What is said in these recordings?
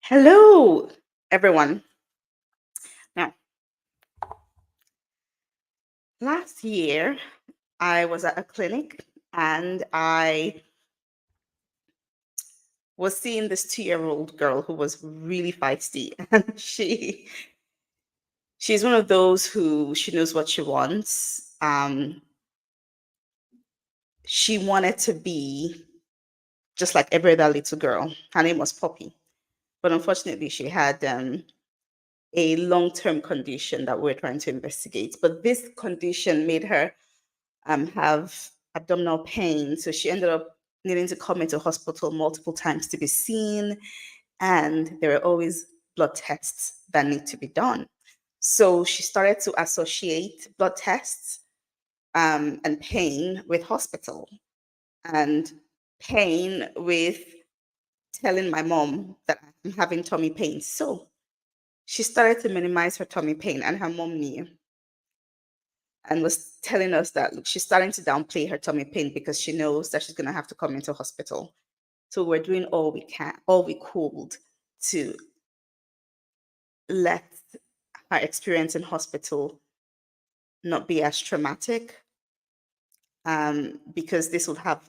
Hello, everyone. Now, last year I was at a clinic and I was seeing this 2-year-old girl who was really feisty. And she's one of those who she knows what she wants. She wanted to be just like every other little girl. Her name was Poppy. But unfortunately, she had a long-term condition that we're trying to investigate. But this condition made her have abdominal pain. So she ended up needing to come into hospital multiple times to be seen. And there are always blood tests that need to be done. So she started to associate blood tests and pain with hospital and pain with telling my mom that I'm having tummy pain. So she started to minimize her tummy pain, and her mom knew and was telling us that look, she's starting to downplay her tummy pain because she knows that she's going to have to come into hospital. So we're doing all we can, all we could to let her experience in hospital not be as traumatic, because this would have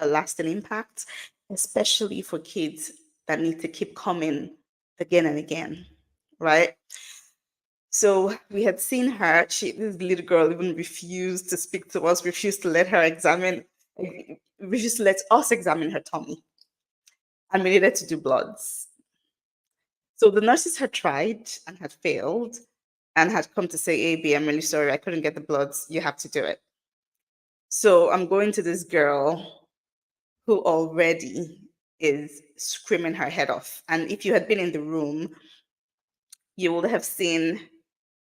a lasting impact, especially for kids that need to keep coming again and again, right? So we had seen her. This little girl even refused to speak to us, refused to let her examine, refused to let us examine her tummy, and we needed to do bloods. So the nurses had tried and had failed, and had come to say, "AB, I'm really sorry, I couldn't get the bloods. You have to do it." So I'm going to this girl who already is screaming her head off. And if you had been in the room, you would have seen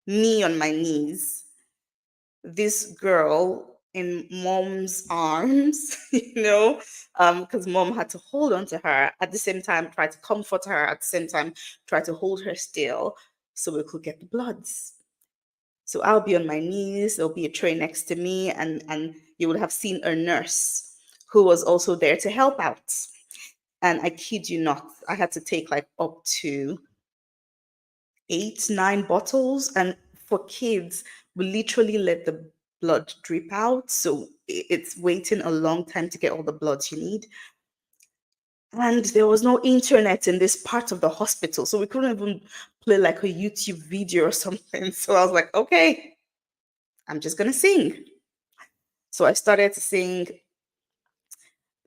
me on my knees, this girl in mom's arms, because mom had to hold on to her at the same time, try to comfort her at the same time, try to hold her still so we could get the bloods. So I'll be on my knees, there'll be a tray next to me, and you would have seen a nurse who was also there to help out. And I kid you not, I had to take like up to 8, 9 bottles. And for kids, we literally let the blood drip out. So it's waiting a long time to get all the bloods you need. And there was no internet in this part of the hospital. So we couldn't even play like a YouTube video or something. So I was like, okay, I'm just going to sing. So I started to sing,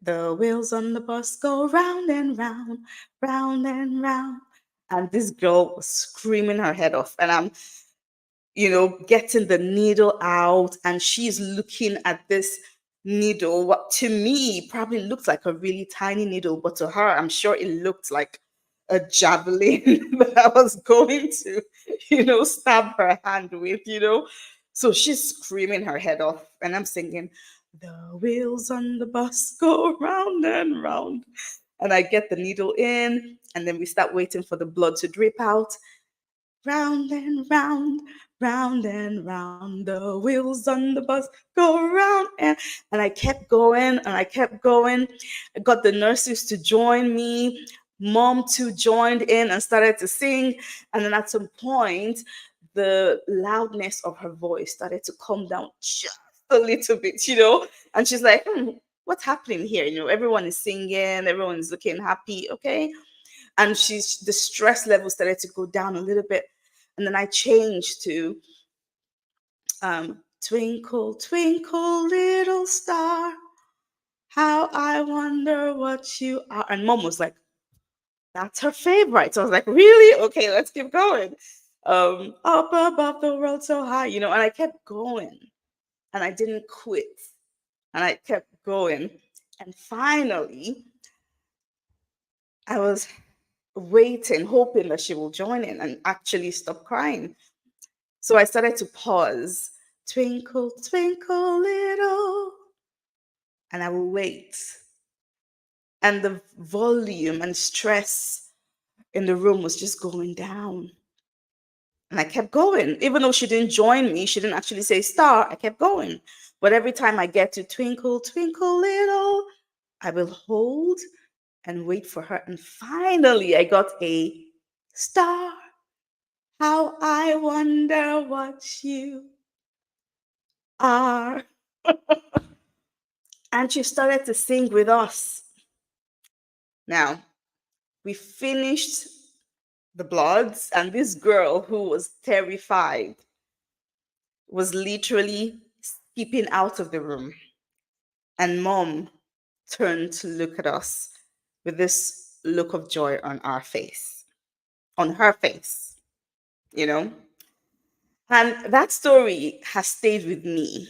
"The wheels on the bus go round and round, round and round." And this girl was screaming her head off. And I'm getting the needle out, and she's looking at this needle. What to me probably looked like a really tiny needle, but to her, I'm sure it looked like a javelin that I was going to, stab her hand with. So she's screaming her head off, and I'm singing, "The wheels on the bus go round and round." And I get the needle in, and then we start waiting for the blood to drip out. Round and round, the wheels on the bus go round and I kept going and I kept going. I got the nurses to join me. Mom too joined in and started to sing. And then at some point, the loudness of her voice started to come down just a little bit. And she's like, what's happening here? Everyone is singing, everyone is looking happy, okay? And the stress level started to go down a little bit. And then I changed to "Twinkle, twinkle, little star, how I wonder what you are." And mom was like, that's her favorite. So I was like, really? Okay, let's keep going. Up above the world so high. And I kept going, and I didn't quit, and I kept going. And finally, I was waiting, hoping that she will join in and actually stop crying. So I started to pause. "Twinkle, twinkle, little," and I will wait. And the volume and stress in the room was just going down. And I kept going. Even though she didn't join me, she didn't actually say start, I kept going. But every time I get to "Twinkle, twinkle, little," I will hold and wait for her. And finally, I got a star. How I wonder what you are. And she started to sing with us. Now, we finished the Bloods, and this girl who was terrified was literally skipping out of the room. And mom turned to look at us with this look of joy on our face, on her face, you know? And that story has stayed with me.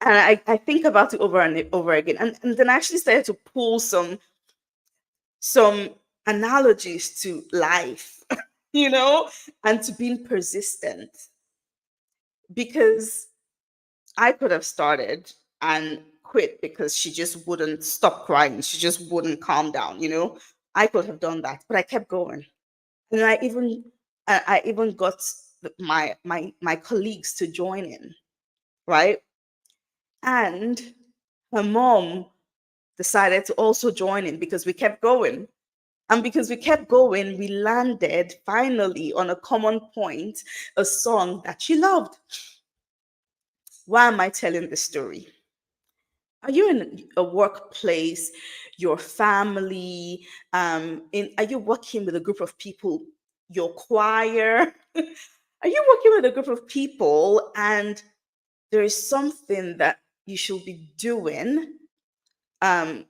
And I think about it over and over again. And then I actually started to pull some analogies to life, you know, and to being persistent. Because I could have started and quit because she just wouldn't stop crying. She just wouldn't calm down, you know. I could have done that, but I kept going. And I even got my colleagues to join in, right? And her mom decided to also join in because we kept going. And because we kept going, we landed finally on a common point, a song that she loved. Why am I telling this story? Are you in a workplace, your family? Are you working with a group of people, your choir? Are you working with a group of people and there is something that you should be doing um,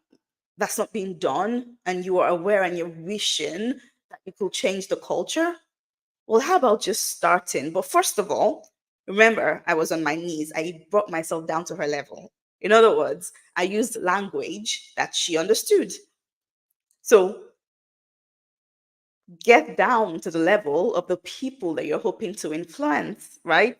that's not being done, and you are aware and you're wishing that you could change the culture? Well, how about just starting? But first of all, remember, I was on my knees. I brought myself down to her level. In other words, I used language that she understood. So get down to the level of the people that you're hoping to influence, right?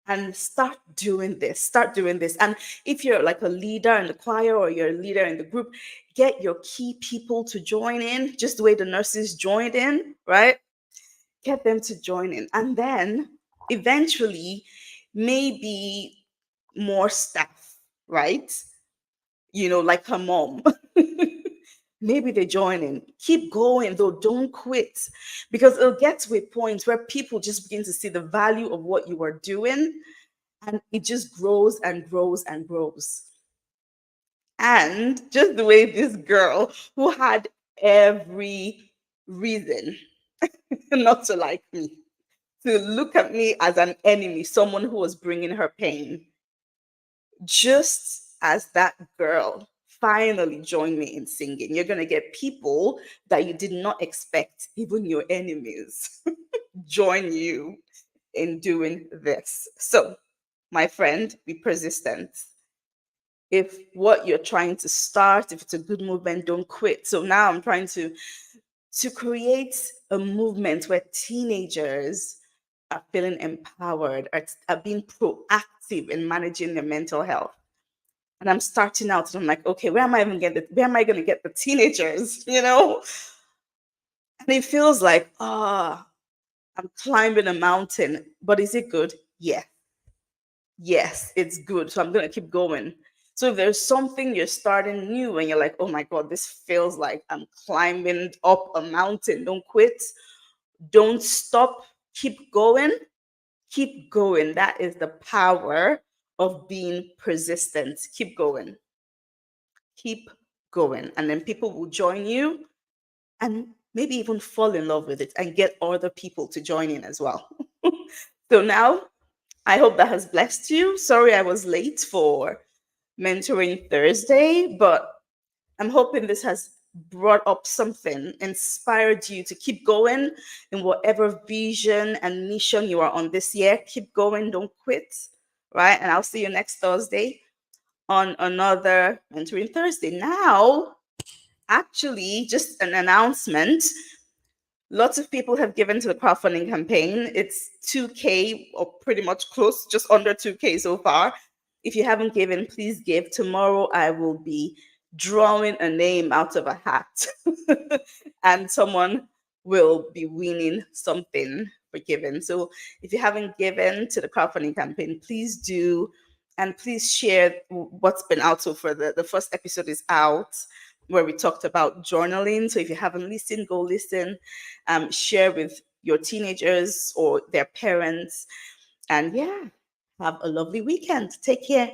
And start doing this. Start doing this. And if you're like a leader in the choir or you're a leader in the group, get your key people to join in, just the way the nurses joined in, right? Get them to join in. And then eventually, maybe more staff, right? You know, like her mom. Maybe they join in. Keep going, though. Don't quit. Because it'll get to a point where people just begin to see the value of what you are doing. And it just grows and grows and grows. And just the way this girl who had every reason not to like me, to look at me as an enemy, someone who was bringing her pain, just as that girl finally joined me in singing. You're going to get people that you did not expect, even your enemies, join you in doing this. So, my friend, be persistent. If what you're trying to start, if it's a good movement, don't quit. So now I'm trying to create a movement where teenagers are feeling empowered, are being proactive in managing their mental health. And I'm starting out and I'm like, okay, where am I gonna get the teenagers? You know? And it feels like, I'm climbing a mountain. But is it good? Yeah. Yes, it's good. So I'm gonna keep going. So if there's something you're starting new and you're like, oh my God, this feels like I'm climbing up a mountain, don't quit. Don't stop. Keep going. Keep going. That is the power of being persistent. Keep going. Keep going. And then people will join you and maybe even fall in love with it and get other people to join in as well. So now I hope that has blessed you. Sorry I was late for Mentoring Thursday, but I'm hoping this has brought up something, inspired you to keep going in whatever vision and mission you are on this year. Keep going, don't quit, right? And I'll see you next Thursday on another Mentoring Thursday. Now, actually, just an announcement. Lots of people have given to the crowdfunding campaign. It's 2K or pretty much close, just under 2K so far. If you haven't given, please give. Tomorrow I will be drawing a name out of a hat and someone will be winning something for giving. So if you haven't given to the crowdfunding campaign, please do. And please share what's been out so far. The first episode is out. where we talked about journaling. So if you haven't listened, go listen, share with your teenagers or their parents. And yeah, have a lovely weekend. Take care.